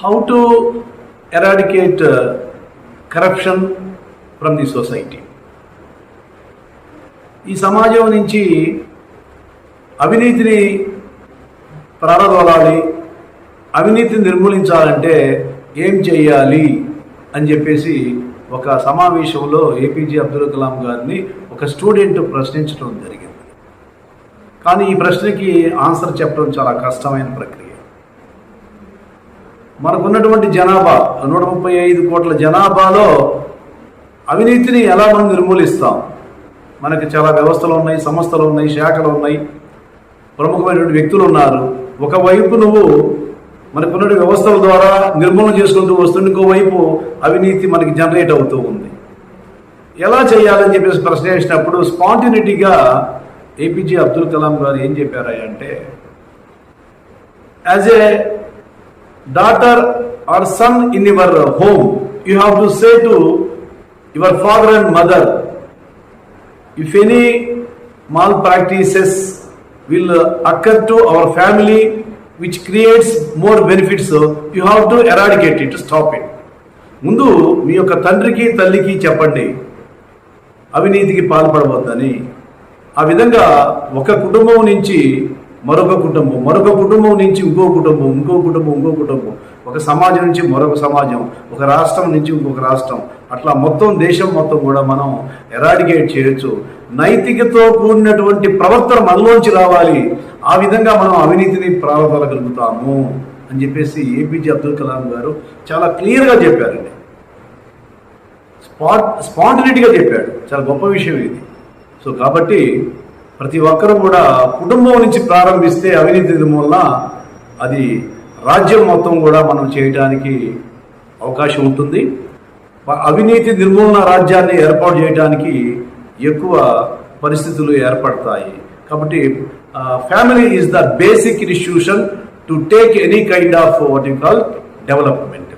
how to eradicate corruption from the society. ఈ సమాజం నుంచి అవినీతిని ప్రారదోలాలి, అవినీతిని నిర్మూలించాలంటే ఏం చేయాలి అని చెప్పేసి ఒక సమావేశంలో ఏపీజే అబ్దుల్ కలాం గారిని ఒక స్టూడెంట్ ప్రశ్నించడం జరిగింది. కానీ ఈ ప్రశ్నకి ఆన్సర్ చెప్పడం చాలా కష్టమైన ప్రక్రియ. మనకున్నటువంటి జనాభా 135 కోట్ల జనాభాలో అవినీతిని ఎలా మనం నిర్మూలిస్తాం? మనకి చాలా వ్యవస్థలు ఉన్నాయి, సంస్థలు ఉన్నాయి, శాఖలు ఉన్నాయి, ప్రముఖమైనటువంటి వ్యక్తులు ఉన్నారు. ఒకవైపు నువ్వు మనకున్న వ్యవస్థల ద్వారా నిర్మూలన చేసుకుంటూ వస్తుంది, ఇంకోవైపు అవినీతి మనకి జనరేట్ అవుతూ ఉంది. ఎలా చేయాలని చెప్పేసి ప్రశ్న వేసినప్పుడు స్పాంటినిటీగా ఏపీజే అబ్దుల్ కలాం గారు ఏం చెప్పారంటే, as a daughter or son in your home, you have to say to your father and mother, if any malpractices will occur to our family which creates more benefits, you have to eradicate it, stop it. ముందు మీ యొక్క తండ్రికి తల్లికి చెప్పండి అవినీతికి పాల్పడవద్దని. ఆ విధంగా ఒక కుటుంబం నుంచి మరొక కుటుంబం, మరొక కుటుంబం నుంచి ఇంకో కుటుంబం, ఇంకో కుటుంబం, ఇంకో కుటుంబం, ఒక సమాజం నుంచి మరొక సమాజం, ఒక రాష్ట్రం నుంచి ఇంకొక రాష్ట్రం, అట్లా మొత్తం దేశం మొత్తం కూడా మనం ఎరాడికేట్ చేయొచ్చు. నైతికతో కూడినటువంటి ప్రవర్తన మనలోంచి రావాలి. ఆ విధంగా మనం అవినీతిని ప్రారంభించగలుగుతాము అని చెప్పేసి ఏపీజే అబ్దుల్ కలాం గారు చాలా క్లియర్గా చెప్పారండి. స్పాంటినిటీగా చెప్పాడు. చాలా గొప్ప విషయం ఇది. సో కాబట్టి ప్రతి ఒక్కరూ కూడా కుటుంబం నుంచి ప్రారంభిస్తే అవినీతి నిర్మూలన అది రాజ్యం మొత్తం కూడా మనం చేయడానికి అవకాశం ఉంటుంది. అవినీతి నిర్మూలన రాజ్యాన్ని ఏర్పాటు చేయడానికి ఎక్కువ పరిస్థితులు ఏర్పడతాయి. కాబట్టి family is the basic institution to take any kind of what you call development.